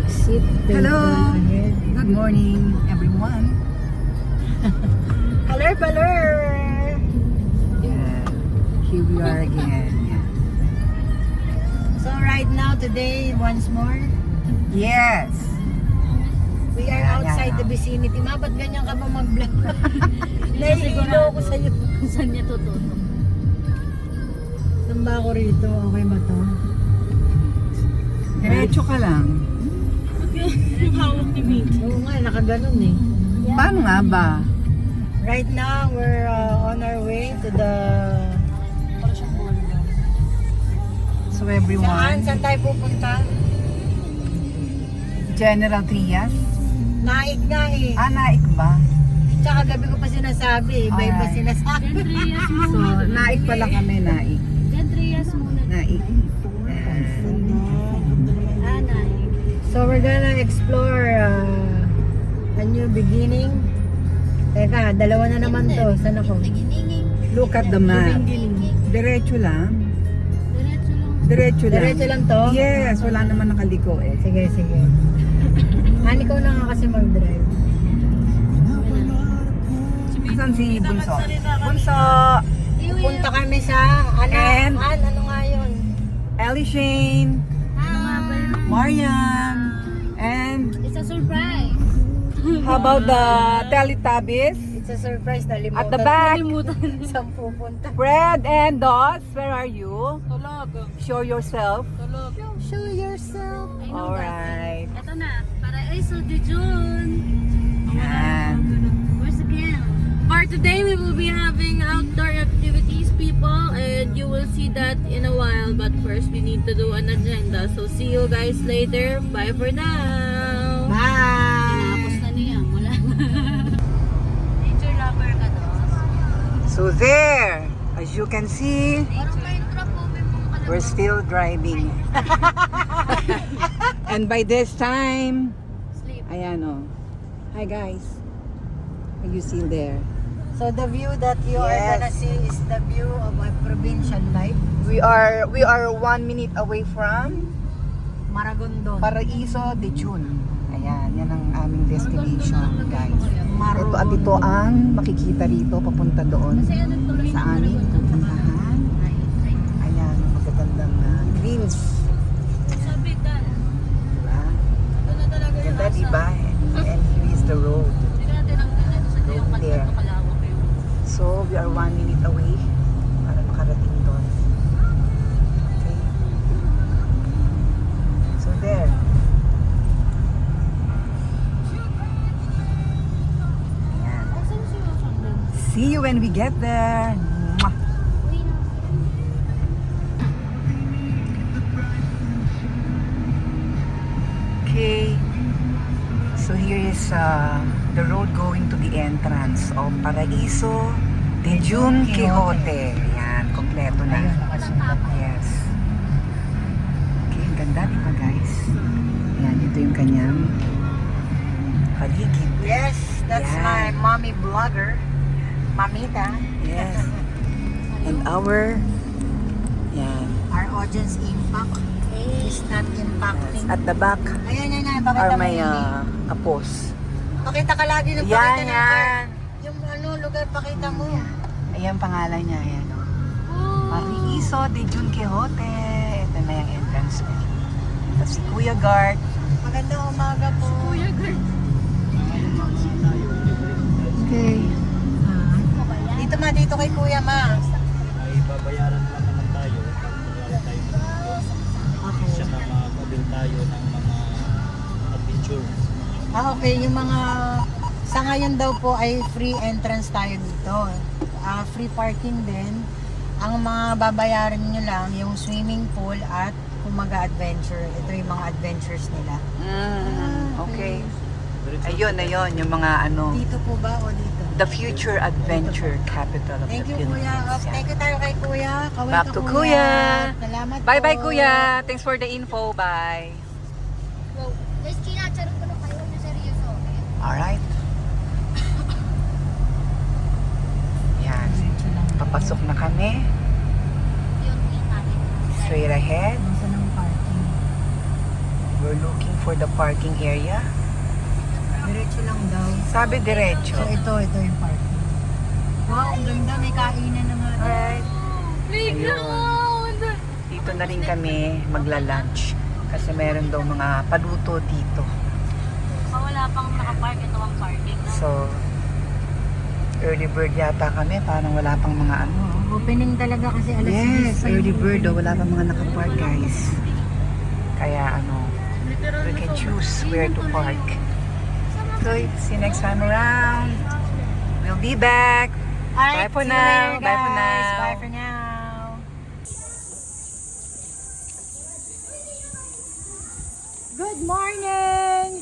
exit. Hello! Good morning, everyone. Alert, alert! Yeah, here we are again. Yeah. So right now, today, once more, Yes. we are Yeah, outside yeah. the vicinity. Ma, ba't ganyan ka ba mag-vlog? Nahihilo ko sa'yo. Saan niya tututok? Saan ba ako rito? Okay ba to? Diretso ka lang. Hawak ni Mate. Oo nga, nakaganon eh. Paano nga ba? Right now, we're on our way to the... So Saan? everyone, Saan tayo pupunta? General Trias. Naik nga eh. Naik ba? Tsaka gabi ko pa sinasabi eh. Iba-iba Alright. sinasabi. Gandrias So, muna. naik pala kami, naik. Gandrias muna. Naik. Anay. So we're gonna explore a new beginning. Teka, dalawa na naman to. Saan ako? Look at the map. Diretso lang. Diretso lang. Diretso lang. Diretso lang to? Yes, wala naman nakaliko eh. Sige, sige. Han, ikaw na nga kasi mag-drive. Saan si Bunso? Bunso! Punta kami sa, And- ano nga yun? Ellie Shane, Ano nga ba yun? Mariam, and It's a surprise. how about the Teletubbies? It's a surprise, nalimutan. At the back, Nalimutan. Saan pupunta? Fred and Dos, where are you? Tulog. Show yourself. Tulog. Show yourself. I know Alright. that. Ito na. Paraiso de June. Yan. Where's the game? For today, we will be having outdoor activities, people, and you will see that in a while. But first, we need to do an agenda. So, see you guys later. Bye for now. Tinapos Bye! na niya. Wala. Nature lover ka doon. So there, as you can see, Parang may trap po. May mga ka we're still driving. And by this time, sleep. ayan oh. Hi guys. Are you still there? So the view that you are Yes. gonna see is the view of a provincial life. We are 1 minute away from Maragondon. Paraiso de June. Ayan, yan ang aming destination, guys. Maragondon. Ito at ito ang makikita rito papunta doon Kasi ano tuloy sa aming pupuntahan. Ayan, magagandang greens. Sabi dan. Diba? Ito na talaga yung Ganda, diba? And here is the road. Hindi natin ang ganito sa kayong Road there. kalawak yun. So, we are 1 minute away para makarating doon. Okay? So, there. Ayan. Saan siya sundan? See you when we get there. Mwah! Uy na. Okay. So here is the road going to the entrance of Paraiso de June Quixote. Yan, kompleto na. Ayun, nakasunod. Yes. Okay, ang ganda, di ba guys? Yan, ito yung kanyang paligid. Yes, that's Yan. my mommy vlogger. Mamita. Yes. And our, yan, Our audience impact is not impacting. at the back Ayan, yan, yan. Pakita are mo may yung kapos. Pakita ka lagi ng Yan, pakita ng yan. yung ano, lugar, pakita mo. Ayan pangalan niya, ayan o. Oh. Paraiso de June Quixote. Ito na yung entrance. Ito si Kuya Guard. Magandang umaga po. Kuya girl. Okay. Dito ma, dito kay Kuya ma. ay babayaran lang naman tayo pag wala tayong ganito. Okay. Saka makabil tayo ng mga adventure. Okay, yung mga sa ngayon daw po ay free entrance tayo dito. Free parking din. Ang mga babayaran nyo lang yung swimming pool at kung mag-adventure. Ito yung mga adventures nila. Okay. Ayun, yung mga ano, Dito po ba o dito? the future adventure capital of Thank the you Kuya. Philippines. Yan. Thank you tayo kay Kuya. Kaway Back ka, to Kuya. Salamat Bye-bye, po. Kuya. Thanks for the info. Bye. Guys, kinacharot ko na kayo na seryoso. Alright. Yan. Papasok na kami. Yun, yun natin. Straight ahead. Nasaan ang parking? We're looking for the parking area. Diretso lang daw. Sabi diretso. So ito yung parking. Wow, ang ganda. May kainan na nga. Alright. Playground! Dito na rin kami magla-lunch. Kasi meron daw mga paluto dito. Wala pang nakapark, ito ang parking. So, early bird yata kami. Parang wala pang mga ano. Opening talaga kasi alas 10 Yes, pa early yung bird. opening. Wala pang mga nakapark, guys. Kaya ano, we can choose where to park. So, see you next time around. We'll be back. Alright, Bye for see you now. later, Bye for guys. now. Bye for now. Good morning!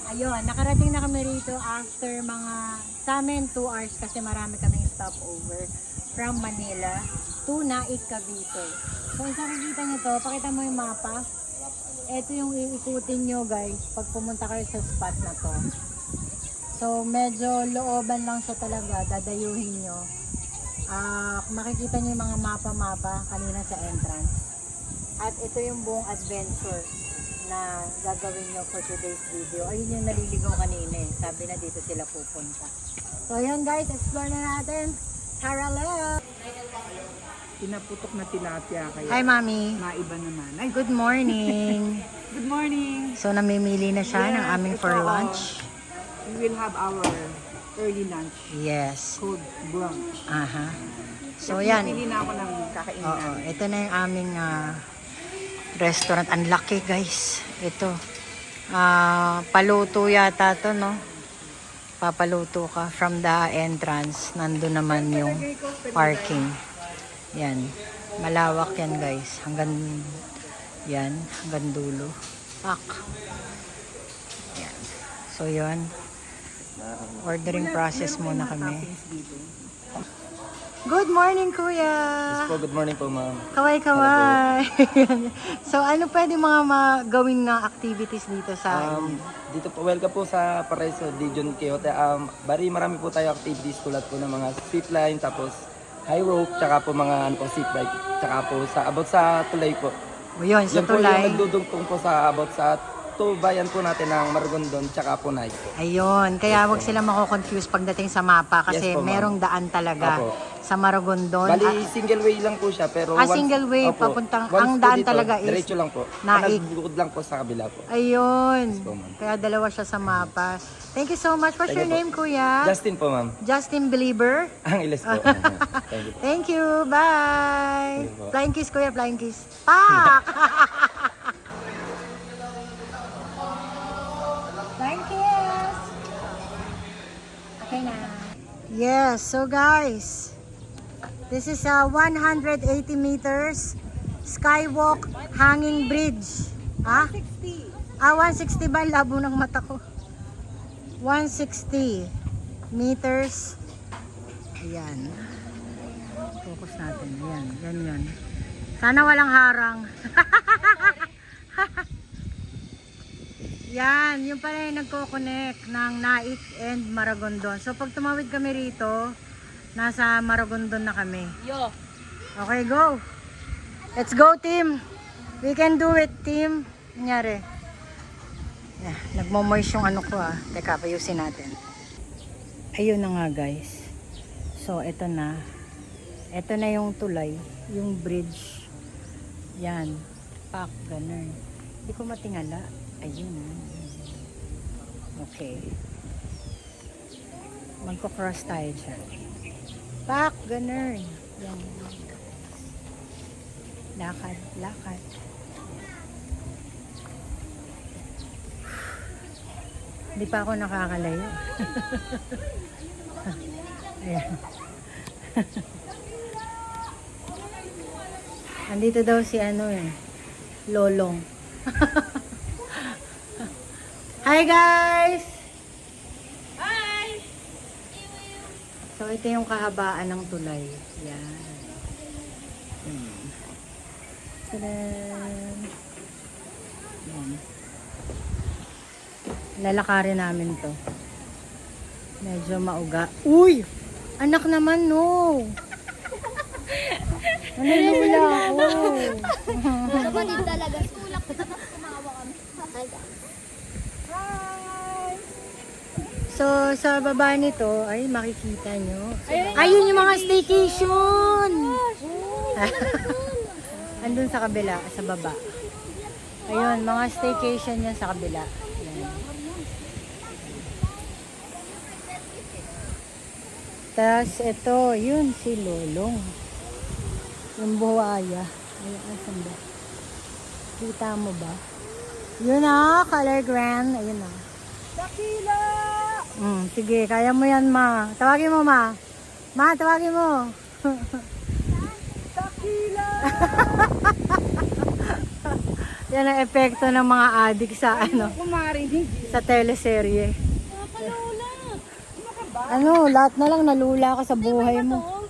Ayun, nakarating na kami rito after mga sa amin 2 hours kasi marami kaming stopover from Manila to Naik, Cavite. So, kung nakikita nyo to, pakita mo yung mapa. Ito yung iikutin nyo guys pag pumunta kayo sa spot na to. So, medyo looban lang siya talaga, dadayuhin nyo. Makikita nyo yung mga mapa-mapa kanina sa entrance. At ito yung buong adventure na gagawin nyo for today's video. Ayun yung naliligaw kanina eh. Sabi na dito sila pupunta. So, ayun guys, explore na natin. Tara, let's! Pinaputok na tilapia kaya Hi, Mami. maiba naman. Ay, Good morning. good morning. So, namimili na siya ng aming for ito, lunch. We will have our early lunch Yes. called brunch. Aha. So, yan. Pili na ako ng kakainin Oo, namin. ito na yung aming restaurant. Ang laki guys. Ito. Paluto yata to, no? Papaluto ka from the entrance. Nandun naman yung parking. Yan. Malawak yan guys. Hanggang yan. Hanggang dulo. Pak. Yan. So, yun. Ordering process muna kami. Good morning, Kuya! Po, good morning po, ma'am. Kaway-kaway. So, ano pwede mga gawin na activities dito sa Dito po, welcome po sa Paraiso de John Quixote. Bari, marami po tayo activities tulad po ng mga zipline, tapos high rope, tsaka po mga ano po, zip bike, tsaka po sa about sa tulay po. O yun, sa Yan po yung tulay. nagdudugtong po sa about sa tubayan po natin ng Maragondon, tsaka po Naik po. Ayun, kaya wag sila mako-confuse pagdating sa mapa kasi Yes po, ma'am. merong daan talaga Opo. sa Maragondon. Bali, single way lang po siya, pero single way, Opo. papuntang, Once ang po daan dito, talaga is diretso lang po. Naik. Nagbukod lang po sa kabila po. Ayun. Yes po, ma'am. Kaya dalawa siya sa mapa. Thank you so much. What's your Thank you name, po. Kuya? Justin po, ma'am. Justin Belieber. Ang ilis po. Thank you po. Thank you. Bye. Thank you po. Flying kiss, Kuya. Flying kiss. Pak! Flying kiss. Okay na. Yes. So, guys, this is a 180 meters skywalk hanging bridge. Ha? 160. 160 ba? Labo ng mata ko. 160 meters. Ayan. Focus natin. Ayan. Yan yun. Sana walang harang. Yan. Yung pala yung nagko-connect ng Naik and Maragondon. So pag tumawid kami rito, nasa Maragondon na kami. Yo! Okay, go. Let's go, team. We can do it, team. Nangyari. Yeah, nagmo-moist yung ano ko ah. Teka, payusin natin. Ayun na nga guys. So, ito na. Ito na yung tulay. Yung bridge. Yan. Pak, ganun. Hindi ko matingala. Ayun. Okay. Magko-cross tayo dyan. Pak, ganun. Yan. Lakad, lakad. Hindi pa ako nakakalayo. Ayan. Andito daw si ano eh, Lolong. Hi guys! Hi! So ito yung kahabaan ng tulay. Yan. Tadan! Yan. Lalakarin namin to. Medyo mauga. Uy! Anak naman, no! Nanulula ako. Kapatid talaga. Tulak ko tapos kumawa kami. So, sa baba nito, ay makikita nyo. Ayun yung mga staycation! Andun sa kabila, sa baba. Ayun, mga staycation yan sa kabila. Ayan. Tapos, ito, yun, si Lolong. Yung buhaya. Ayun, asan ba? Kita mo ba? Yun na, Color Grand. Ayun na. Dakila! Sige, kaya mo yan, ma. Tawagin mo, ma. Ma, tawagin mo. Dakila! Yan ang epekto ng mga adik sa sa teleserye. Lahat na lang nalula ka sa buhay mo.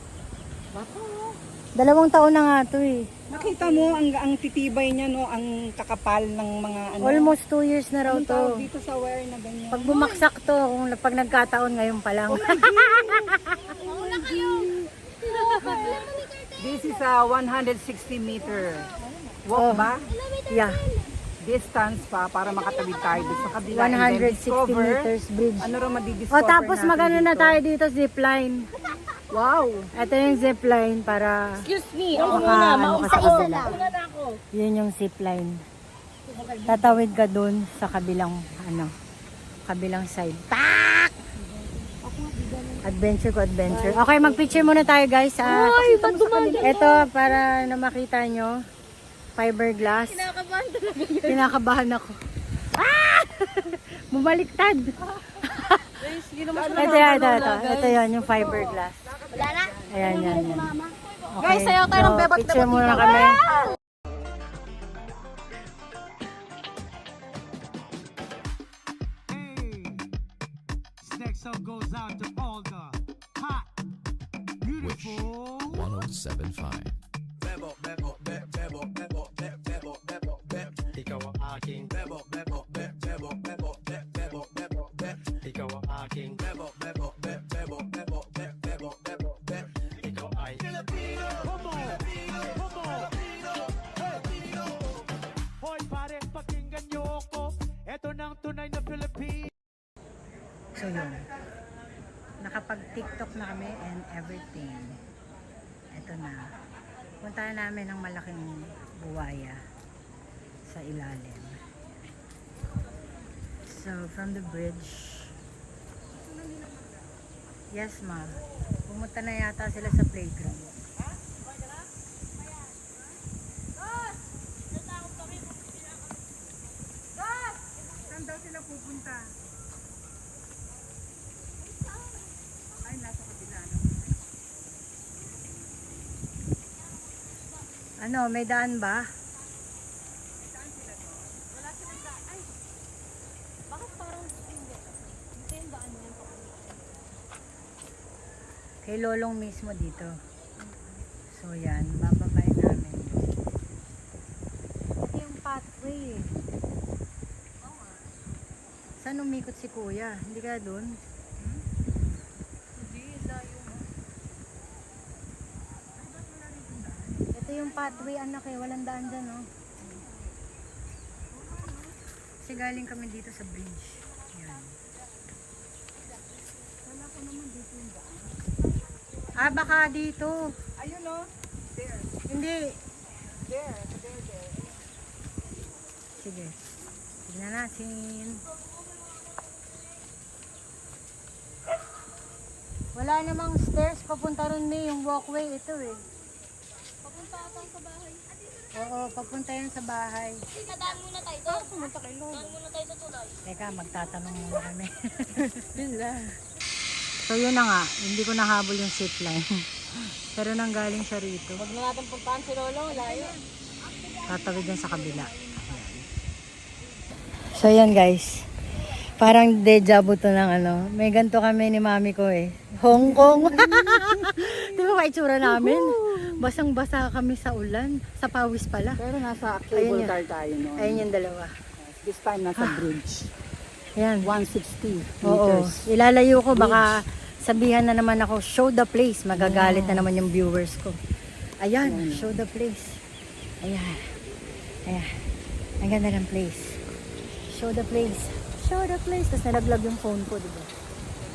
2 taon na nga to eh. Nakita mo ang titibay niya, no, ang kakapal ng mga ano. Almost 2 years na raw to. Dito sa wire na ganyan. Pag bumaksak to, pag nagkataon ngayon pa lang. This is a 160 meter walk ba? Yeah, Distance pa para makatawid tayo doon sa kabila. And then 160 discover, meters bridge. Ano rin madidiscover Tapos natin magano na dito. tayo dito, zipline. Wow! Ito yung zipline para Excuse me, ako maka, muna. ano ka sa kabila. Muna na ako. Yun yung zipline. Tatawid ka dun sa kabilang, kabilang side. Tak! Adventure ko, adventure. Okay, mag-picture muna tayo guys. Ito, para na makita nyo. Fiberglass. Kinakabahan ako. Ah! Bumaliktad. Ito yan, yung fiberglass. Wala na? Ayan, yan. Okay. Guys, sayaw tayo ng bebot na Picture muna kami. Next song goes out to all the hot, beautiful. 1075. Ikaw ang aking Ikaw ang aking Ikaw ay Hoy pare, pakinggan niyo ako. Ito nang tunay na Philippines. So yun, nakapag-TikTok na kami and everything. Ito na. Puntahan namin ang malaking buwaya sa ilalim. So from the bridge, yes ma, pumunta na yata sila sa playground. Saan daw sila pupunta? Ano, may daan ba? Kay Lolong mismo dito. So yan, bababayin namin. Ito yung pathway eh. Saan umikot si kuya? Hindi ka dun? Ito yung pathway anak eh, walang daan dyan oh. Kasi galing kami dito sa bridge. Yan. Wala ko naman dito yung daan. Ah, baka dito. Ayun, no? There. Hindi. There. Sige. Tignan natin. Wala namang stairs papunta ron may yung walkway ito eh. Papunta ata sa bahay. Oo, papunta yan sa bahay. Nadaan muna tayo doon. Pumunta kay Lolo. Daan muna tayo sa tulay. Teka, magtatanong muna kami. So yun na nga, hindi ko nahabol yung zipline. Pero nanggaling siya rito. Huwag na natin puntahan si Lolo. Layo. Tatawid yan sa kabila. So yan guys. Parang deja vu to ng ano. May ganito kami ni mami ko eh. Hong Kong. Di ba itsura namin? Basang-basa kami sa ulan. Sa pawis pala. Pero nasa Ayun cable yun. car tayo, no? Ayun yung dalawa. This time nasa bridge. Yan. 160 Oo. meters. Ilalayo ko. Baka sabihan na naman ako, show the place. Magagalit na naman yung viewers ko. Ayan, show the place. Ayan. Ayan. Ang ganda ng place. Show the place. Show the place. Tapos nalaglag yung phone ko, diba?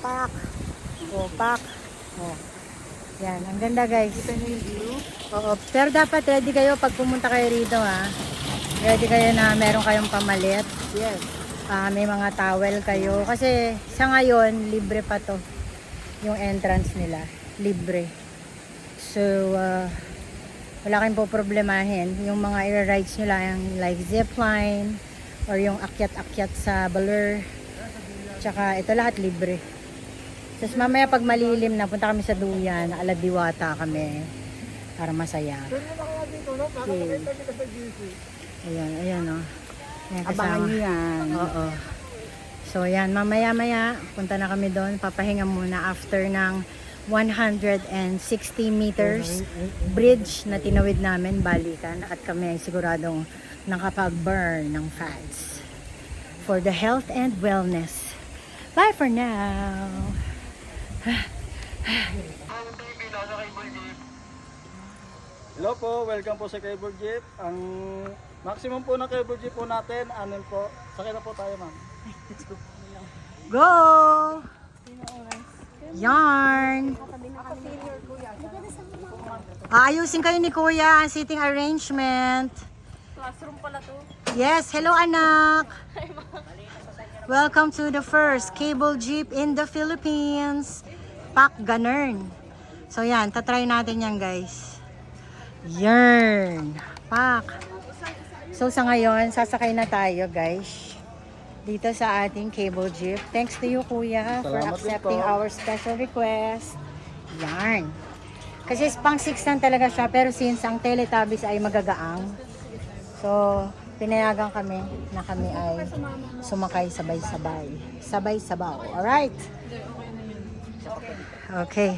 Pak. Oh, pak. Oh. Yan, ang ganda guys. Kita niyo yung view? Oo, pero dapat ready kayo pag pumunta kayo rito ha. Ready kayo na meron kayong pamalit. Yes. May mga towel kayo. Kasi sa ngayon, libre pa to. Yung entrance nila. Libre. So, wala kayong po problemahin. Yung mga i-rides nyo lang, like zipline, or yung akyat-akyat sa baler. Tsaka ito lahat libre. Tapos mamaya pag malilim na, punta kami sa Duyan, Aladiwata kami. Para masaya. Okay. Ayan, ayan o. Ayan, Abangan niyo yan. Oo. So yan, mamaya-maya punta na kami doon. Papahinga muna after ng 160 meters bridge na tinawid namin, balikan. At kami ay siguradong nakapag-burn ng fats for the health and wellness. Bye for now! Hello po, welcome po sa Cable Jeep. Ang maximum po ng Cable Jeep po natin, ano po, sakay na po tayo ma'am. Go! Yarn! Aayusin kayo ni Kuya ang seating arrangement. Classroom pala to. Yes, hello anak! Welcome to the first cable jeep in the Philippines. Pak Ganern. So yan, tatry natin yan guys. Yarn! Pak! So sa ngayon, sasakay na tayo guys. Dito sa ating cable jeep. Thanks to you Kuya for Salamat din accepting po. our special request. Yarn! Kasi pang 6 talaga siya, pero since ang Teletubbies ay magagaang, so pinayagan kami na kami ay sumakay sabay-sabay. Sabay-sabaw. Alright? Okay.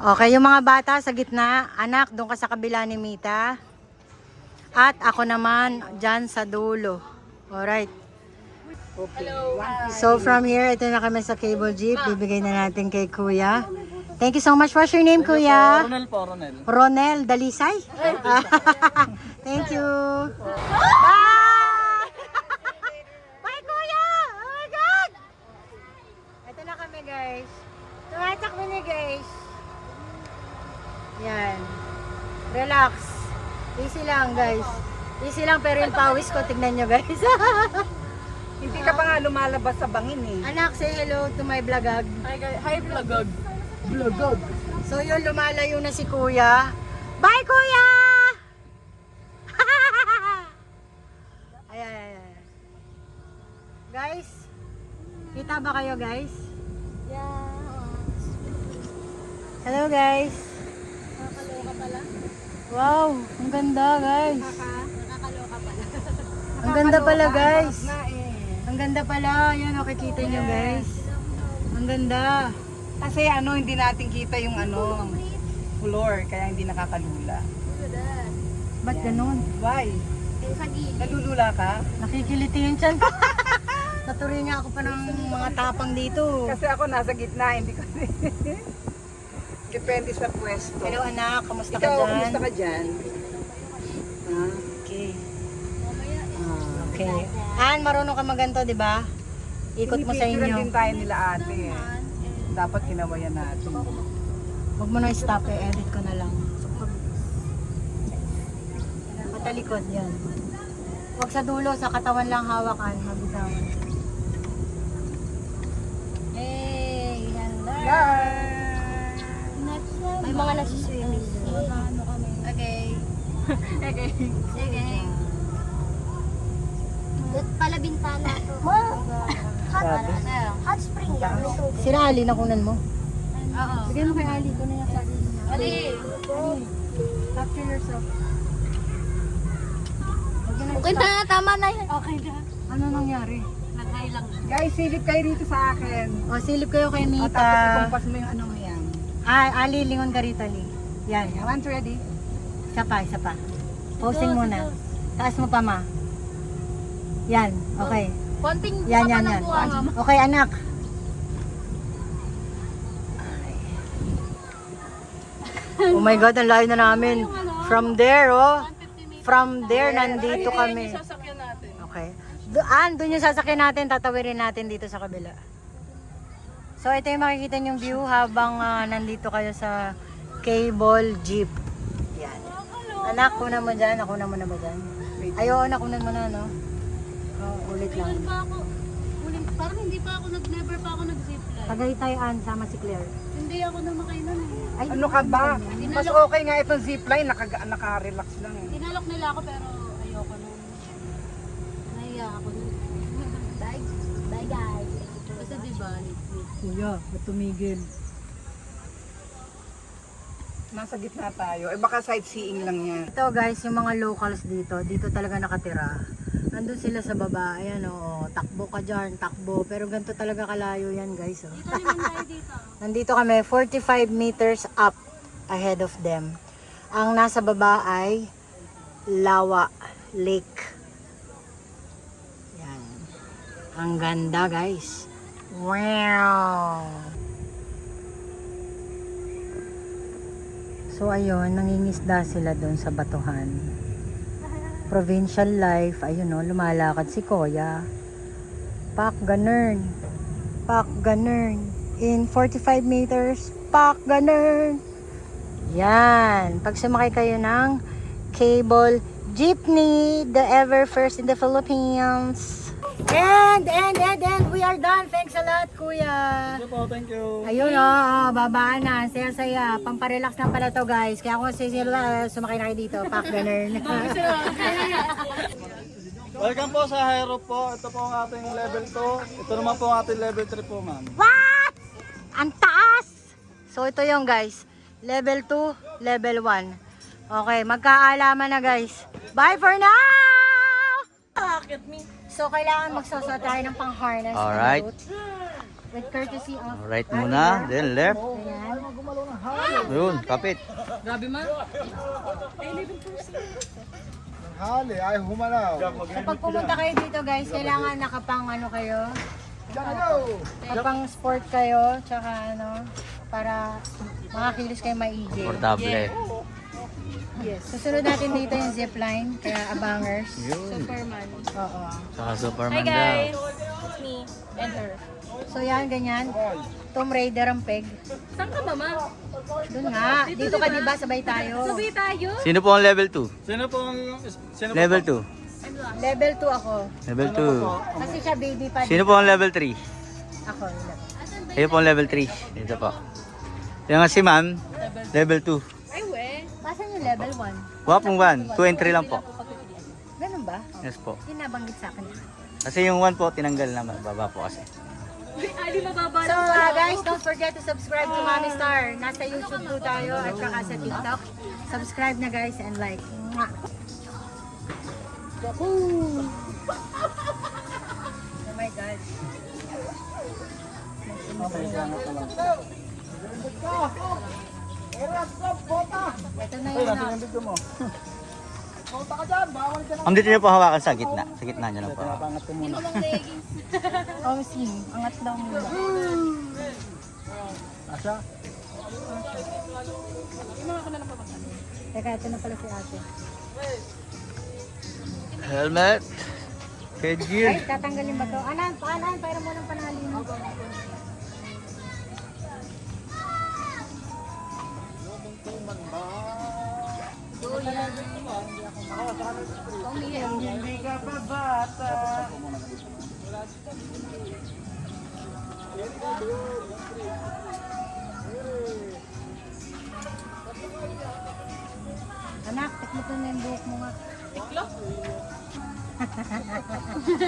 Okay, yung mga bata sa gitna. Anak, doon ka sa kabila ni Mita. At ako naman, dyan sa dulo. Alright. So from here, ito na kami sa cable jeep. Bibigay na natin kay Kuya. Thank you so much. What's your name, Kuya? Ronel po, Ronel. Ronel Dalisay? Thank you. Bye! Bye, Kuya! Oh my God! Ito na kami, guys. Tumatak mo ni guys. Yan. Relax. Easy lang, guys. Easy lang, pero yung pawis ko, tignan nyo, guys. Hindi ka pa nga lumalabas sa bangin eh. Anak, say hello to my vlogag. Hi, vlogog. So yun, lumalayo na si Kuya. Bye, Kuya! Ayan. Guys, kita ba kayo, guys? Yeah. Hello, guys. Nakakaloka pala. Wow, ang ganda, guys. Nakakaloka pala. Ang ganda pala, guys. Na eh. Ang ganda pala. Yan, nakikita nyo, guys. Ang ganda. Kasi ano, hindi natin kita yung ano, floor, kaya hindi nakakalula. Ba't ganun? Why? Nalulula ka? Nakikiliti yung tiyan ko. Naturi nga ako pa ng mga tapang dito. Kasi ako nasa gitna, hindi ko depende sa pwesto. Hello, anak. Kamusta ka Ikaw, dyan? kumusta ka dyan? Ha? Okay. Ah. Okay. An, marunong ka maganto, di ba? Ikot mo sa Pinipicturean inyo. din tayo nila ate eh. Dapat kinawayan natin. Huwag mo na stop eh. Edit ko na lang. Matalikod yan. Huwag sa dulo. Sa katawan lang hawakan. Mabitawan. Hey! Hello! May mga nagsiswimming. Okay. Okay. Sige. Pala bintana to. Hot spring yan. Sira Ali, nakunan mo? Oo. Bigyan mo kay Ali. Kunin niya sa Ali. Ali. Capture yourself. Okay na, tama na yan. Okay na. Ano nangyari? Nag-hi lang. Guys, silip kayo dito sa akin. O, silip kayo kay O, Mita. tapos ikumpas mo yung ano mo yan. Ali, lingon ka rito, Ali. Yan. Once ready? Isa pa, isa pa. Posing muna. Taas mo pa, ma. Yan, okay. Konting Yan, buka pa yan, ng yan. buka, mama. Okay, anak. Oh my God, ang layo na namin. From there, oh. From there, nandito kami. Sasakyan natin. Okay. Doon yung sasakyan natin, tatawirin natin dito sa kabila. So ito yung makikita yung view habang nandito kayo sa cable jeep. Yan. Anak, kunan mo dyan. Nakunan mo na ba dyan? Ayaw, nakunan mo na, no? Oh, ulit lang. Parang hindi pa ako never pa ako nag-zipline. Tagaytayan, sama si Claire. Hindi ako namakay nun eh. Ay, Ano ka ba? Mas okay nga itong zipline, naka-relax lang eh. Tinalok nila ako pero ayoko nun. Nahiya ako nun. Bye. Bye guys. Kasi diba, Kuya, ba't tumigil? Nasa gitna tayo. Eh baka sightseeing lang yan. Ito guys, yung mga locals dito talaga nakatira. Andun sila sa baba, ayan o, takbo ka dyan, takbo. Pero ganito talaga kalayo yan guys. Oh. Dito naman tayo dito. Nandito kami, 45 meters up ahead of them. Ang nasa baba ay Lawa Lake. Yan. Ang ganda guys. Wow! So ayun, nangingisda sila doon sa batuhan. Provincial life, ayun o, lumalakad si Kuya. Pak ganern. Pak ganern. In 45 meters, pak ganern. Yan. Pag sumakay kayo ng cable jeepney, the ever first in the Philippines. And we are done. Thanks a lot, Kuya. Thank you po, thank you. Ayun oh, babaan na. Saya-saya. Pamparelax na pala to guys. Kaya kung sumakay na kayo dito, pak ganern. Welcome po sa Hero po. Ito po ang ating level 2. Ito naman po ang ating level 3 po, ma'am. What? Ang taas! So ito yung guys. Level 2, level 1. Okay, magkaalaman na guys. Bye for now! So kailangan magsusot tayo ng pang-harness. na Alright. boat. With courtesy of Right muna, then left. Ayan. Yun, kapit. Hali, ay humanaw. So pag pumunta kayo dito guys, kailangan nakapang ano kayo. Nakapang sport kayo, tsaka ano, para makakilos kayo maigi. Portable. Yes. Susunod natin dito yung zipline, kaya abangers. Yun. Superman. Oo. Saka Superman Hi guys! daw. It's me and her. So yan, ganyan. Tomb Raider ang peg. Saan ka ba, ma? Doon nga. Dito ka diba, sabay tayo. Sabay tayo? Sino po ang level 2? Sino po ang... Sino Level po? 2. Level 2 ako. Level Kasi siya baby pa. 2. Sino po ang level 3? Ako. Kayo po ang level 3. Dito po. Yung nga si ma'am, level 2. Ay, we. Pasan yung level 1? Wapong 1. 2 and 3 lang po. Ganun ba? Yes po. Kinabanggit sa akin. Kasi yung 1 po, tinanggal naman. Baba po kasi. Ali, mababa So guys, don't forget to subscribe to Mami Star. Nasa YouTube po tayo at saka sa TikTok. Subscribe na guys and like. Mwah! Woohoo! Oh my God. Ito na Ay, yun. natin yung video mo. Ang dito niyo po hawakan sa gitna. Sa gitna niyo lang po. Pangat ko muna. Oh, see. Angat daw muna. Asya? Teka, ito na pala si ate. Helmet. Headgear. Ay, tatanggalin ba ito? Anan, paanan, para mo ng panalin. Hindi ka pa bata. Anak, tikmutin na yung buhok mo nga.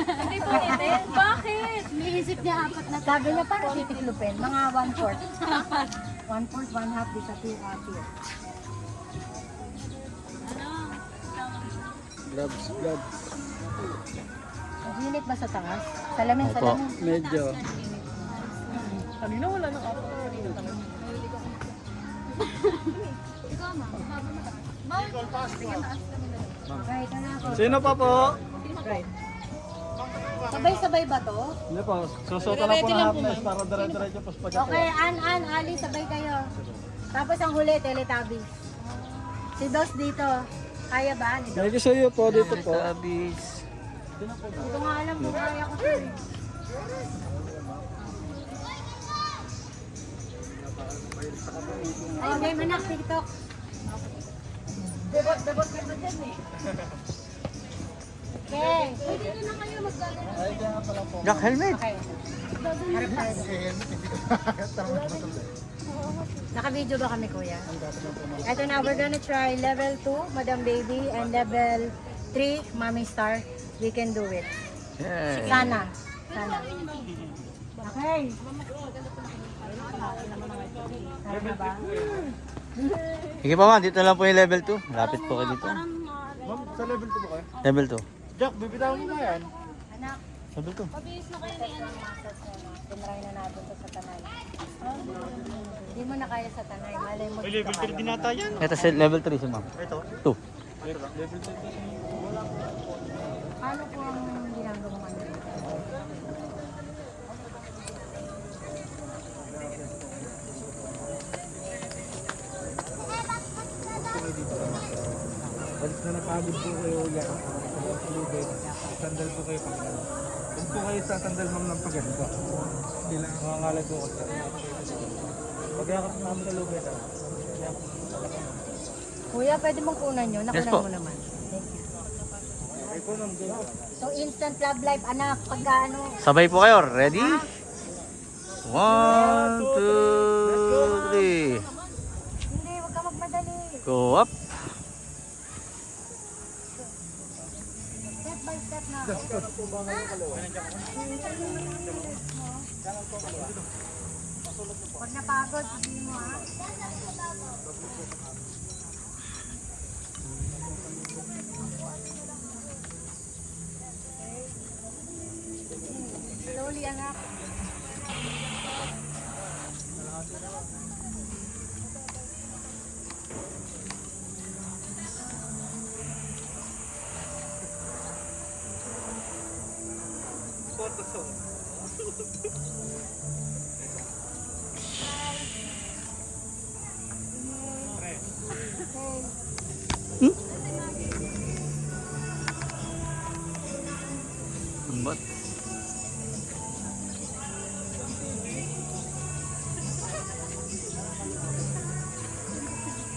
Hindi po natin. Bakit? Iniisip niya apat na Sabi niya, parang titiklupin. Mga 1/4. 1/4, 1/2 disappear here. Gloves, gloves. Mahilit ba sa taas? Salamin, Opo. salamin. Medyo. Kanina wala nang ako. Right, na ako. Sino pa po? Right. Sabay-sabay ba to? Hindi po. Susuto na po ng harness para dire-diretso po sa Okay, An, Ali, sabay kayo. Tapos ang huli, Teletubbies. Si Dos dito. Kaya ba? Ni Dos? Thank you sa iyo po dito po. Tabis. Hindi ko nga alam kung kaya ko to eh. Ay, game anak, TikTok. Bebot ka ba dyan eh? Okay. Pwede na kayo magdadala. Jack, helmet. Okay. Harap tayo. Naka-video ba kami, kuya? Ito na, we're gonna try level 2, Madam Baby, and level 3, Mommy Star. We can do it. Yeah. Sana. Sana. Okay. Kaya na ba? Sige pa, ma'am. Dito lang po yung level 2. Lapit po kayo dito. Ma'am, sa level 2 ba kayo? Level 2. Jack, bibitawan mo na yan. Anak, Level 2. Pabilis na kayo ni ano. tinry na natin to sa Tanay. Hindi mo na kaya sa Tanay. Malay mo. May level 3 din nata yan. Ito sa level 3 si ma'am. Ito? 2. Level 2 kasi. Paano po ang ginagawa mo? Balik na napagod po kayo yan. Sandal po kayo pag huwag po kayo sa sandal ma'am ng paganda. Hindi lang mangangalag po kasi. Pag-yakap namin sa lubid. Kuya, pwede mong kunan yun. Nakunan po. mo naman. Thank you. Ay po ma'am, doon. So, instant love life, anak. Pagka ano, Sabay po kayo. Ready? 1, 2, 3. hindi, huwag ka magmadali. Go up. Step by step na. Huwag napagod, sabihin mo ha. Slowly, anak. Lambot.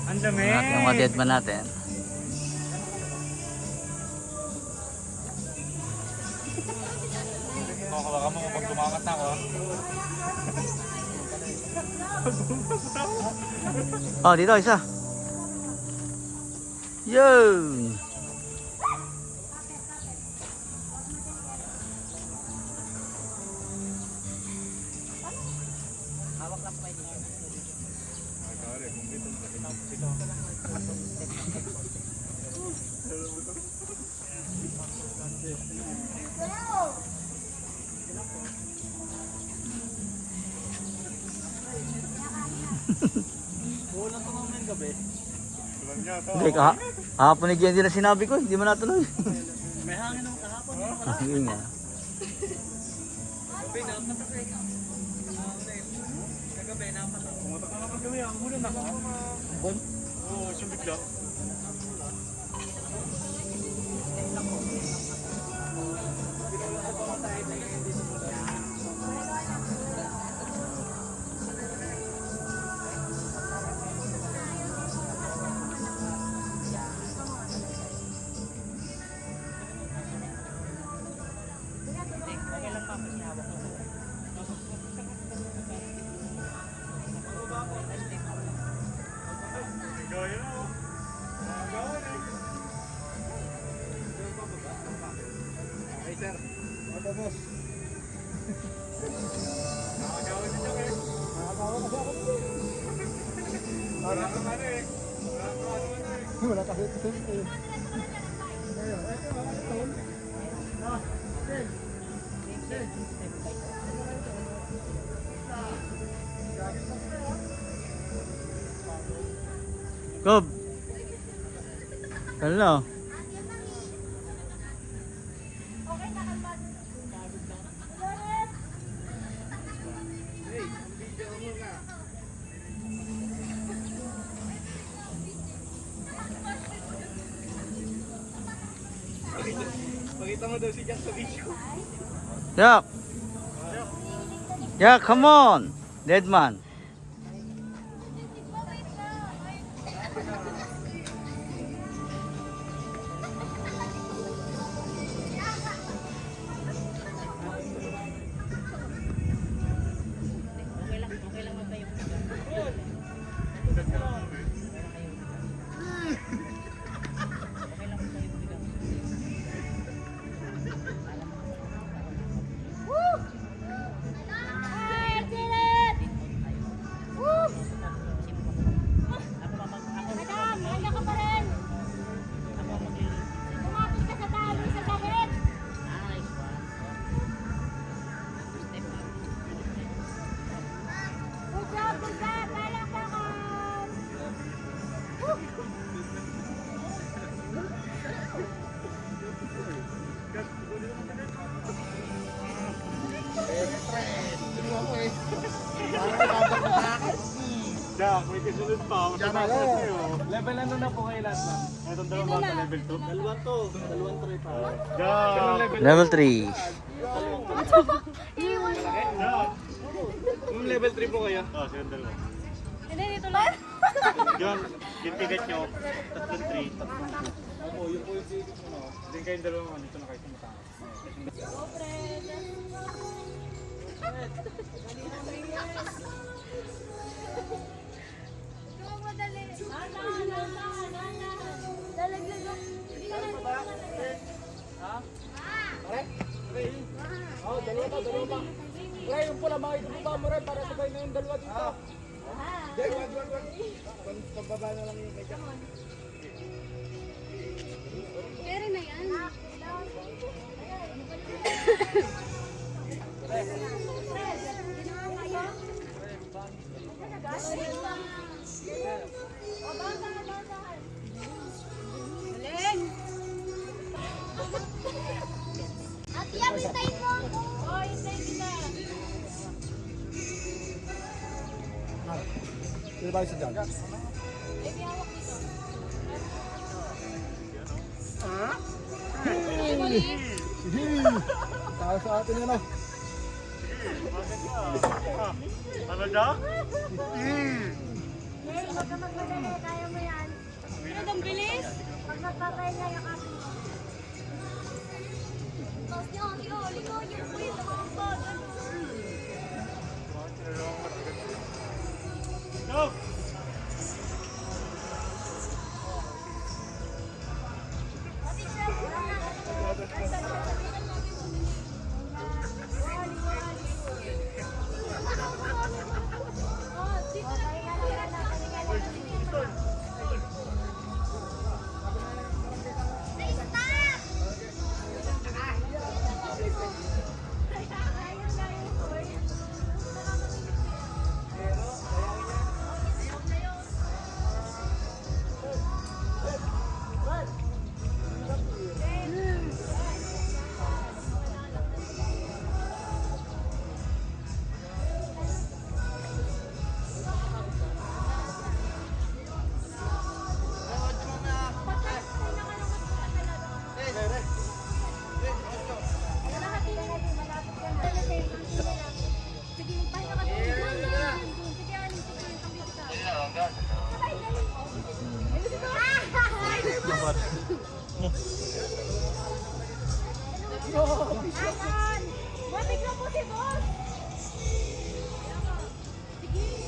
Ang dami. Yung mga dead man natin. Baka mo pag tumakas na ako. Oh, dito isa. Yun. Kulang ko naman ng gabi. Hindi, kahapon ni Jendy na sinabi ko, hindi mo natuloy. May hangin naman kahapon. Yun nga. Kagabi, napatak. Pumunta ka nga pag-gabi. Ang muna na. Bon? Oo, siyang bigla. Hey sir, ano boss? Nakagawa niyo kami. Nakagawa kasi ako. Wala ka man eh. Wala kasi ito eh. Ngayon, ito mga tol. Ah, Sid. Sid. Gob. Hello. Pakita Yak! Yak, come on! Dead man. Madam, handa ka pa rin. Tumapos ka sa talo sa sakit. Good job, good job. Palakpakan. Jack, may kasunod pa. Matatapos sa'yo. Level ano na po kayo lahat na? Itong dalawang bata, level 2? Dalawang 3 pa. Jack! Level 3. Jack! Kung level 3 po kayo? Oo, silang dalawa. Hindi, dito lang. Diyan, yung ticket nyo, 3, 2. Opo, yun po yung ticket mo. Hindi kayong dalawang dito na kayo sa mataas. Dalawa pa. Pre, yung pula mga ito pa mo rin para sabay na yung dalawa dito. Pababa na lang yung kay Jack. Pwede na yan. At yan, hintay mo. Oo, hintay kita. Sino ba yung sa Jack? Tayo sa atin yan, oh. Ano, Jack? Huwag ka magmadali, kaya mo yan. Pero ang bilis. Pag magpapahinga yung akin mo. Tapos niyo, ligaw niyo po yung mga bag. Go!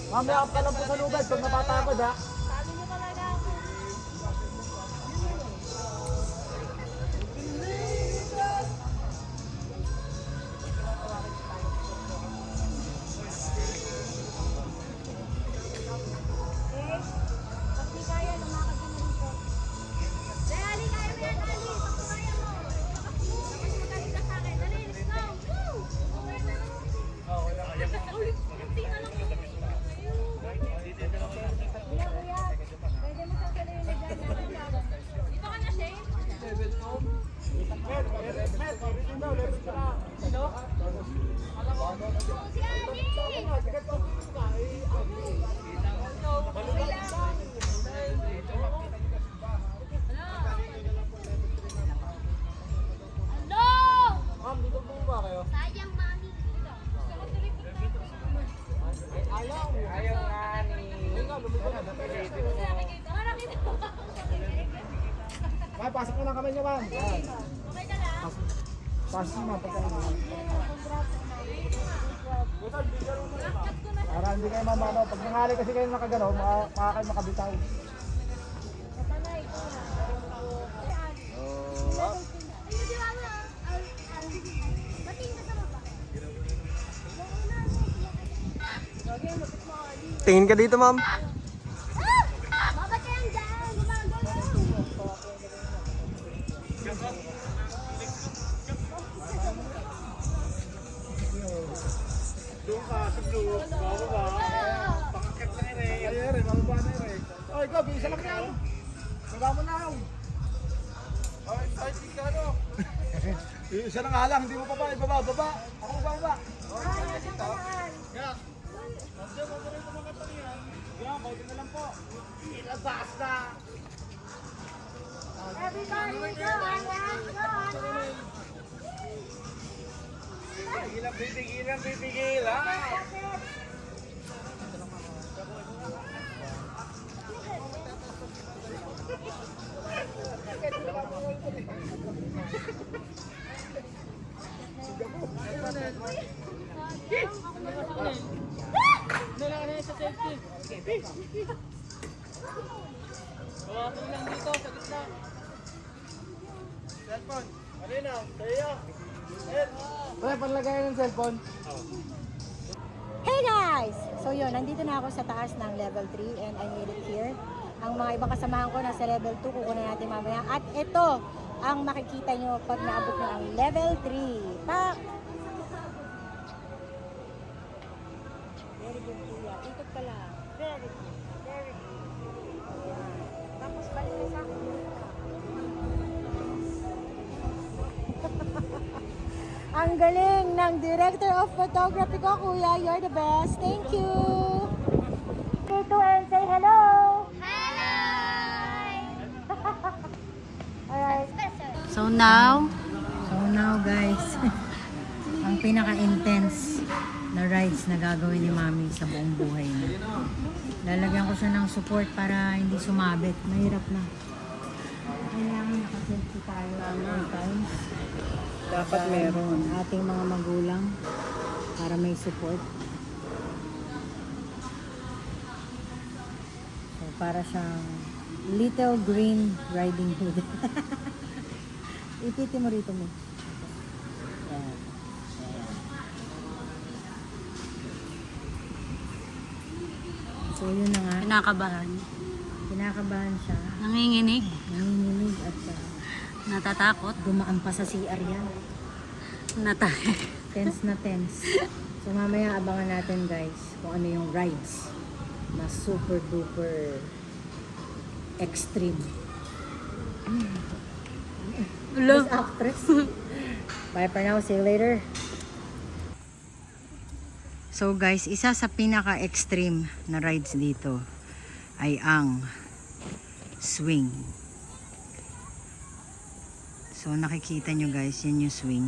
Mamaya ka lang po sa lubad pag napatakod, ha? Sabi niyo talaga ako. Pag di kaya, lumakad ka na rito. Dali, kaya mo yan, Ali. Pag kaya mo. Tapos magaling ka sa akin. Dali, let's go. Woo! Okay na. Uy, kunti na lang. Kuya, kuya. Pakipasok na lang kamay niyo, ma'am. Yan. Pasok mo, pagka para hindi kayo mamano. Pag nangali kasi kayo nakagano, maka kayo makabitaw. Tingin ka dito, ma'am. Bakit kayo dyan? Gumagalaw. Doon ka, sa blue. Bababa. Pakakit na rin. Ay, ere, mababa na ere. Oy, go, bisa lang yan. Baba mo na. Ay, ka ano? Isa na nga lang, hindi mo pa ba, ibaba, baba. Ako baba. Yeah. Yeah, konti na lang po. Ilabas na. Everybody go, Ayan, go, Ayan. Pipigilan. Cellphone. Kanina, tayo. Pre, panlagay ng cellphone. Hey guys! So yun, nandito na ako sa taas ng level 3 and I made it here. Ang mga ibang kasamahan ko nasa level 2, kukunin natin mamaya. At ito ang makikita nyo pag naabot na ang level 3. Pak! Very good, kuya. Ikot ka lang. Very good. Very good. Ayan. Tapos balik na sa akin. Ang galing ng director of photography ko, kuya. You're the best. Thank you. Dito and say hello. Hi! Alright. So now, Guys, ang pinaka-intense na rides na gagawin ni Mami sa buong buhay niya. Lalagyan ko siya ng support para hindi sumabit. Mahirap na. Kailangan nakaselfie tayo all times. Dapat meron. Ating mga magulang para may support. So, para siyang little green riding hood. Ipiti mo rito mo. Yan. Yan. So, yun na nga. kinakabahan, Kinakabahan siya. nanginginig, Nanginginig at natatakot, dumaan pa sa CR yan. Tense na tense. So mamaya abangan natin guys kung ano yung rides na super duper extreme. Best actress. Bye for now. See you later. So guys, isa sa pinaka-extreme na rides dito ay ang swing. So nakikita nyo guys, yan yung swing.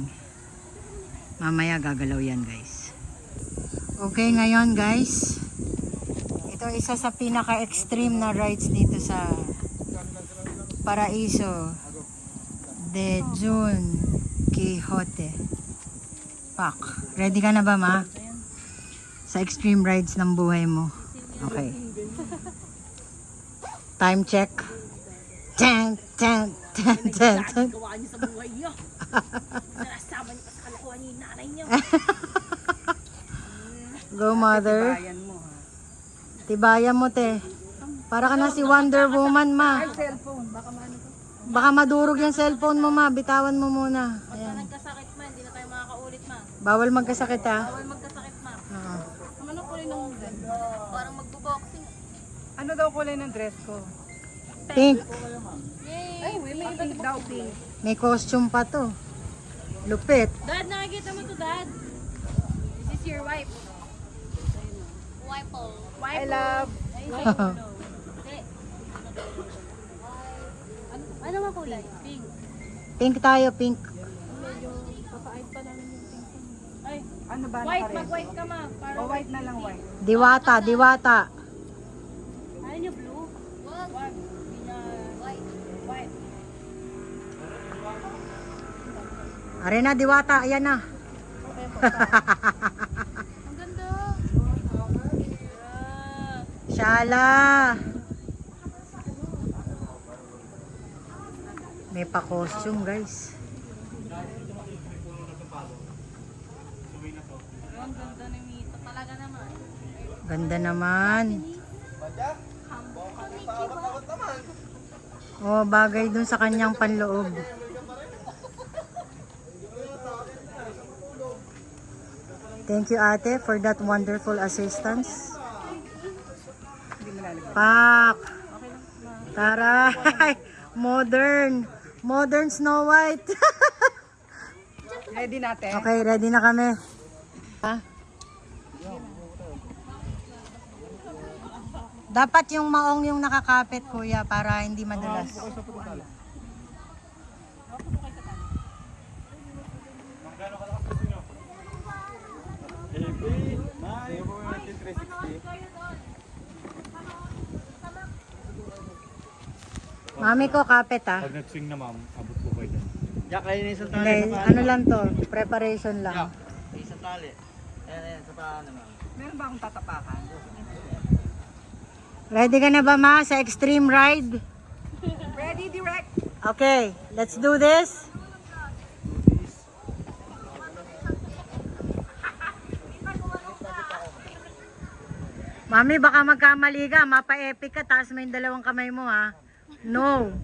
Mamaya gagalaw yan guys. Okay, ngayon guys, ito isa sa pinaka-extreme na rides dito sa Paraiso de Don Quixote Park. Ready ka na ba, ma? Sa extreme rides ng buhay mo. Okay. Time check. Tan, tan, tan, tan, tan. gawa niyo sa buhay niyo. Nasama niyo pa sa kalokohan niyo yung nanay niyo. Go, mother. Bayan mo, ha? Tibayan mo, te. Para ka na si Wonder Woman, ma. Cellphone, baka maano ka. Baka madurog yung cellphone mo, ma. Bitawan mo muna. Ayan. Nagkasakit ma, hindi na tayo makakaulit ma. Bawal magkasakit, ha. Bawal magkasakit ma. Oo. Ano kulay ng parang magbo-boxing. Ano daw kulay ng dress ko? Pink. Ay, may pink daw, pink. May costume pa to. Lupit. Dad, nakikita mo to, Dad? This is your wife. Wipe-o. I love. Ano nga kulay? Pink. Pink tayo, pink. Ay, Ano ba white, naka-red? mag-white ka ma. Para O white na lang, white. Diwata, diwata. Ayaw niyo blue? Wag. Wag. Hindi na White. white. Arena Diwata, ayan na. Ang ganda. Shala. May pa-costume, guys. Ang ganda ng Mito. Talaga naman. Ganda naman. Oh, bagay dun sa kanyang panloob. Thank you, ate, for that wonderful assistance. Pak! Taray! Modern! Modern Snow White! Ready natin? Okay, ready na kami. Ha? Dapat yung maong yung nakakapit, kuya, para hindi madulas. Mami ko, kapit ah. Pag nag-swing na ma'am, abot po kayo dyan. Yak, ayun na isang tali. Hindi, ano lang to, preparation lang. Isang tali. Ayan, sa paa naman. Meron ba akong tatapakan? Ready ka na ba, ma, sa extreme ride? Ready, direct! Okay, let's do this. Mami, baka magkamali ka, mapa-epic ka, taas mo yung dalawang kamay mo, ha? No.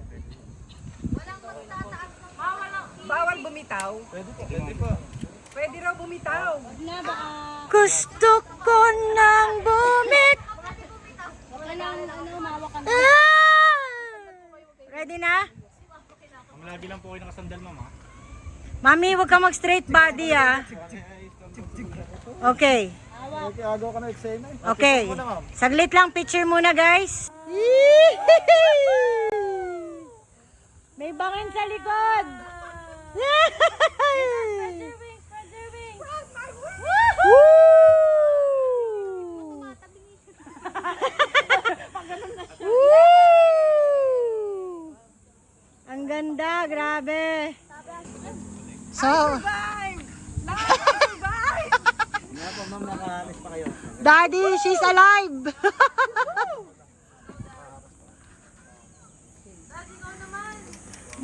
Bawal bumitaw? Pwede raw bumitaw. Gusto ko nang bumit. Ready na? Lagi lang po kayo nakasandal ma'am ha. Mami, huwag ka mag-straight body, ha? Okay. Agaw ka na eksena eh. Okay. Saglit lang, picture muna, guys. May bangin sa likod. Ang ganda, grabe. So, Daddy, she's alive.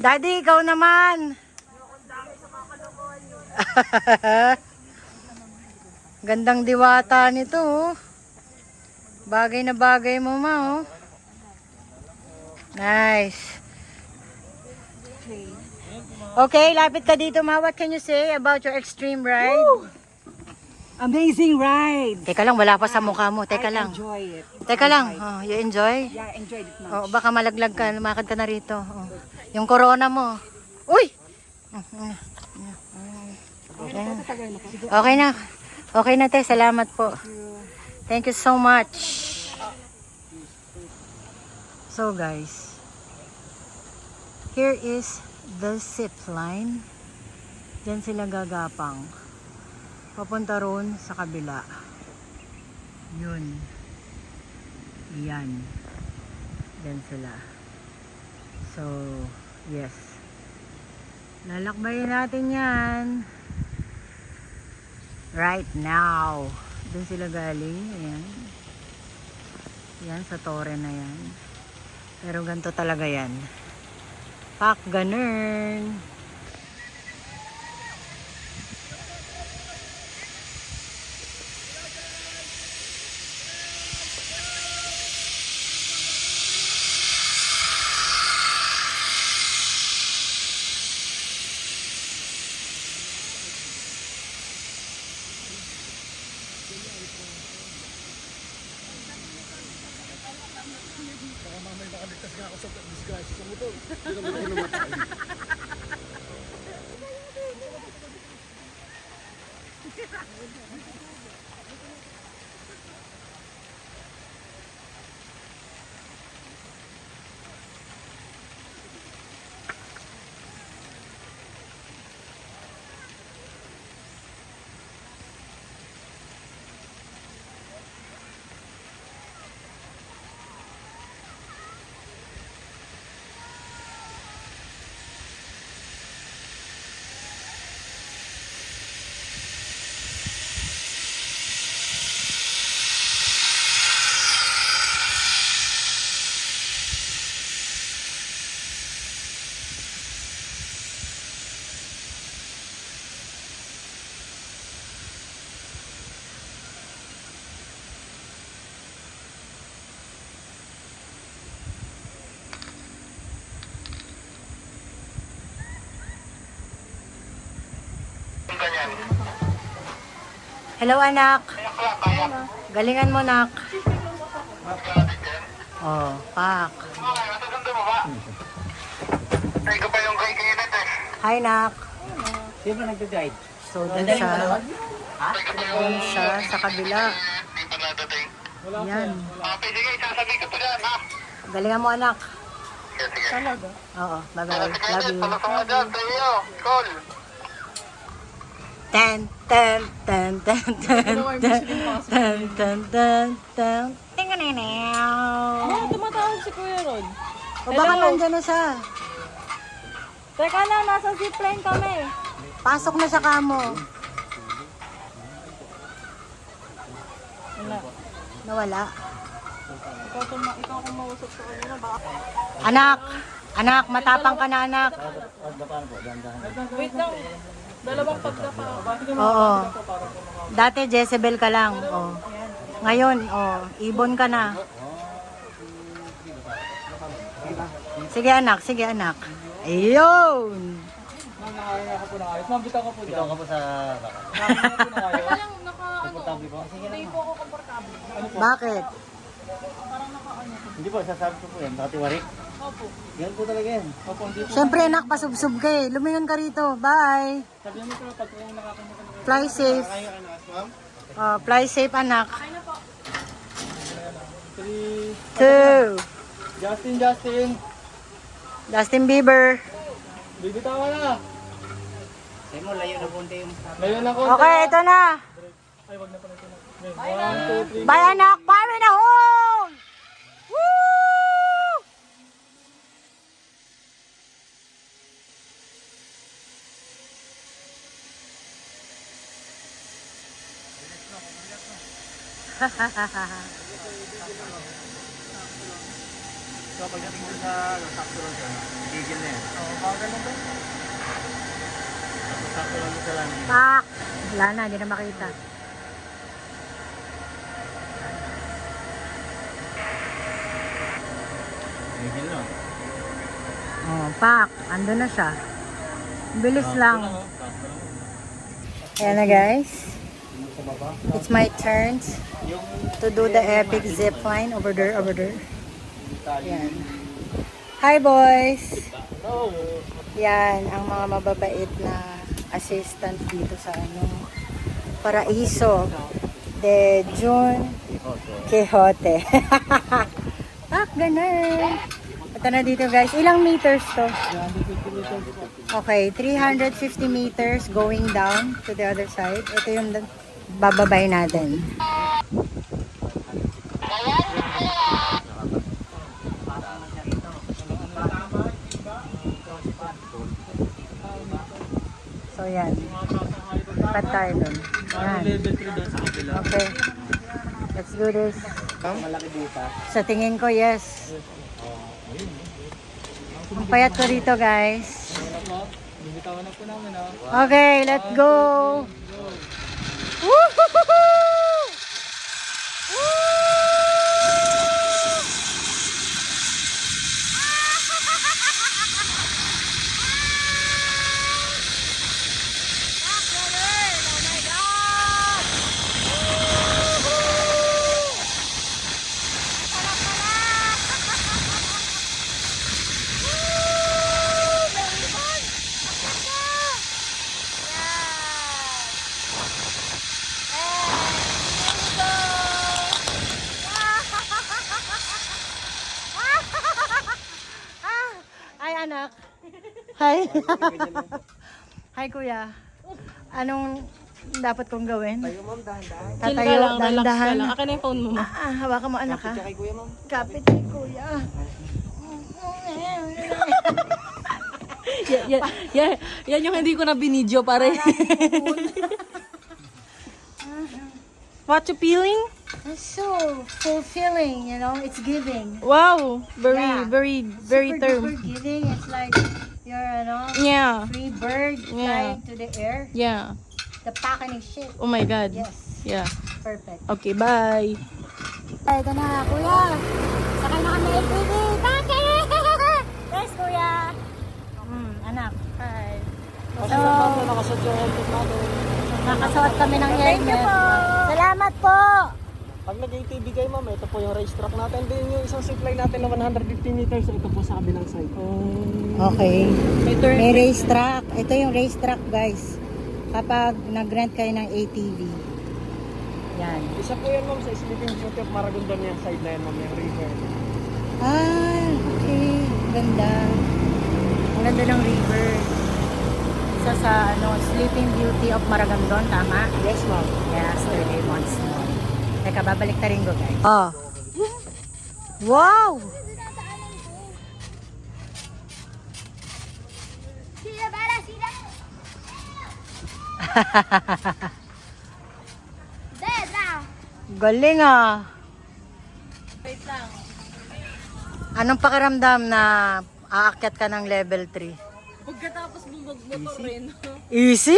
Daddy, ikaw naman. Gandang diwata nito, oh. Bagay na bagay mo, ma, oh. Nice. Okay, lapit ka dito, ma. What can you say about your extreme ride? Amazing ride! Teka lang, wala pa sa mukha mo. Teka lang. Enjoy it. Teka lang. Oh, you enjoy? Yeah, enjoyed it much. Oh, baka malaglag ka, lumakad ka na rito. Oh. Yung corona mo. Uy! Yan. Okay na. Okay na, te. Salamat po. Thank you so much. So, guys. Here is the zip line. Diyan sila gagapang. Papunta roon sa kabila. Yun. Yan. Diyan sila. So, yes. Lalakbayin natin yan. Right now. Doon sila galing. Ayan. Yan, sa tore na yan. Pero ganito talaga yan. Pak, ganun. Hello, anak. Galingan mo, nak. Oh, pak. Hi, nak. Sino nag-guide? So, dun siya. Dun siya sa kabila. Yan. Galingan mo, anak. Oo, bye-bye. Love you. Ten, ten, ten, ten, ten, ten, ten, ten, ten, ten. Tinganinaw. Tumatawag si Kuya Rod. O baka nandyan na siya. Teka lang, nasa zipline kami. Pasok na sa kamo. Nawala. Ikaw kumausap sa kanila ba? Anak! Anak, matapang ka na, anak. Wait lang. Dalawang pagkapa. Oo. Dati Jezebel ka lang. Oh. Ngayon, ibon ka na. Sige anak, sige anak. Ayun! Ma'am, nakakaya ka po ng ayos. Ma'am, bitaw ka po dyan. Bitaw ka po sa baka. Teka lang, komportable po. Hindi po ako komportable. Bakit? Hindi po, sasabi ko po yan. Nakatiwarik. Opo. Yan po talaga yan. Opo, hindi po. Siyempre anak, pasubsub ka eh. Lumingon ka rito. Bye! Sabihan mo po pag kung nakakanya ka ng Fly safe. Fly safe anak. 3. 2. Justin. Justin Bieber. Bibitaw na. Sa'yo mo, layo na punti yung Layo na konti. Okay, ito na. Ay, wag na pala ito. 1, 2, 3. Bye anak! Bye na home! Woo! So, pagdating mo sa sakto lang siya, tigil na yan. Oo, baka ganun ba? Sakto lang sa landing. Pak! Wala na, hindi na makita. Tigil na. Oh, pak! Ando na siya. Bilis lang. Ayan na guys. It's my turn to do the epic zip line over there, over there. Yan. Hi boys! Yan, ang mga mababait na assistant dito sa Paraiso de June Quixote. Pak, ganun. Ito na dito guys. Ilang meters to? Okay, 350 meters going down to the other side. Ito yung bababay natin. So yan. Lipat tayo dun. Yan. Okay. Let's do this. Sa tingin ko, yes. Ang payat ko rito, guys. Bibitawan na po namin, ha? Okay, let's go. Woo-hoo-hoo-hoo! Ay, anak. Hi. Hi, kuya. Anong dapat kong gawin? Tayo, ma'am, dahan-dahan. Tatayo, dahan-dahan. Akin na yung phone mo. Hawakan mo, anak, ha? Kapit siya kay kuya, ma'am. Kapit kay kuya. Yan yung hindi ko na binidyo pare. What you feeling? It's so fulfilling, you know? It's giving. Wow, very Yeah. very Super duper giving. It's like you're, Yeah. free bird Yeah. flying to the air. Yeah. The packing shit. Oh my god. Yes, Yeah. perfect. Okay, bye. Ay, ito na, kuya. Sakay na kami LPV. Bakit? Yes, kuya. Anak. Hi. Kasi sa nakasot yung helmet natin. Nakasuot kami ng helmet. Salamat po! Pag nag-ATV kayo ma'am, ito po yung racetrack natin. Din yung isang zipline natin na 150 meters, ito po sa kabilang side. Okay. May racetrack. Ito yung racetrack, guys. Kapag nag-rent kayo ng ATV. Yan. Isa po yan ma'am sa Sleeping Beauty of Maragondon yung side na yan ma'am, yung river. Ah, okay. Ganda. Ang ganda ng river. Isa sa Sleeping Beauty of Maragondon, tama? Yes ma'am. Yes, 30 months mo. Teka, babalik na rin ko, guys. Oh. Wow! Sila bala, sila. Dead now. Galing ah. Wait lang. Anong pakiramdam na aakyat ka ng level 3? Pagkatapos bumagmotor rin. Easy?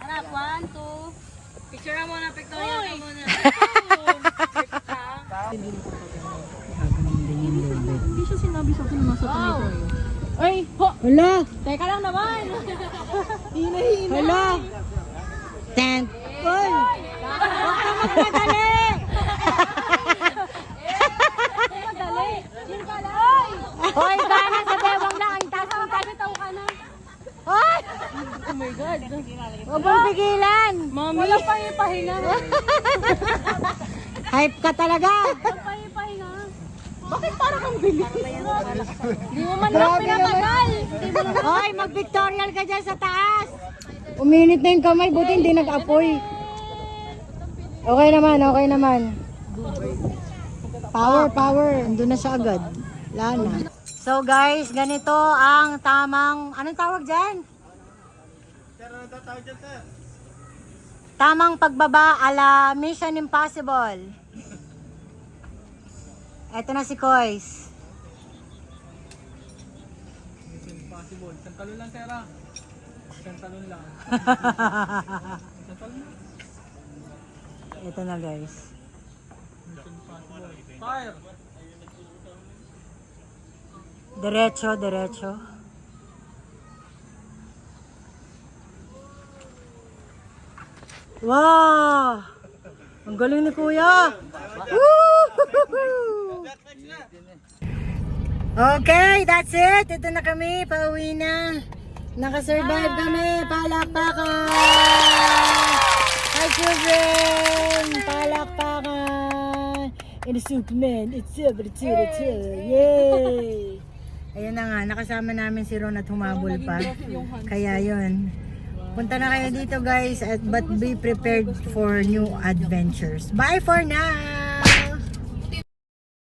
Harap, 1, 2. Picture na muna, pictorial ka muna. Hindi siya sinabi sa akin na nasa tuloy ko. Ay, ho! Hala! Teka lang naman! Hala! Ten! Uy! Huwag ka magmadali! Madali! Yung pala! Hoy, gana sa bewang lang! Ang taas ng taas! Bitaw ka na! Hoy! Oh my God! Huwag mong pigilan! Mami! Wala pa yung pahinga! Hype ka talaga! Wala pa yung pahinga! Bakit parang ang bilis? Di mo man lang pinatagal! Hoy, mag-victorial ka dyan sa taas! Uminit na yung kamay, buti hindi nag-apoy. Okay naman, okay naman. Power, power. Andun na siya agad. Lana. So guys, ganito ang tamang, anong tawag dyan? Tamang pagbaba ala Mission Impossible. Eto na si Kois. Mission Impossible. Isang talon lang, Sarah. Isang talon lang. Ito na guys. Mission Impossible. Fire! Diretso, diretso. Wow! Ang galing ni Kuya! Woo! Okay, that's it. Ito na kami, pauwi na. Nakasurvive kami. Palakpakan! Hi children! Palakpakan! In the Superman, it's over, yay! Ayun na nga, nakasama namin si Ron at humabol pa. Kaya yun. Punta na kayo dito guys, but be prepared for new adventures. Bye for now!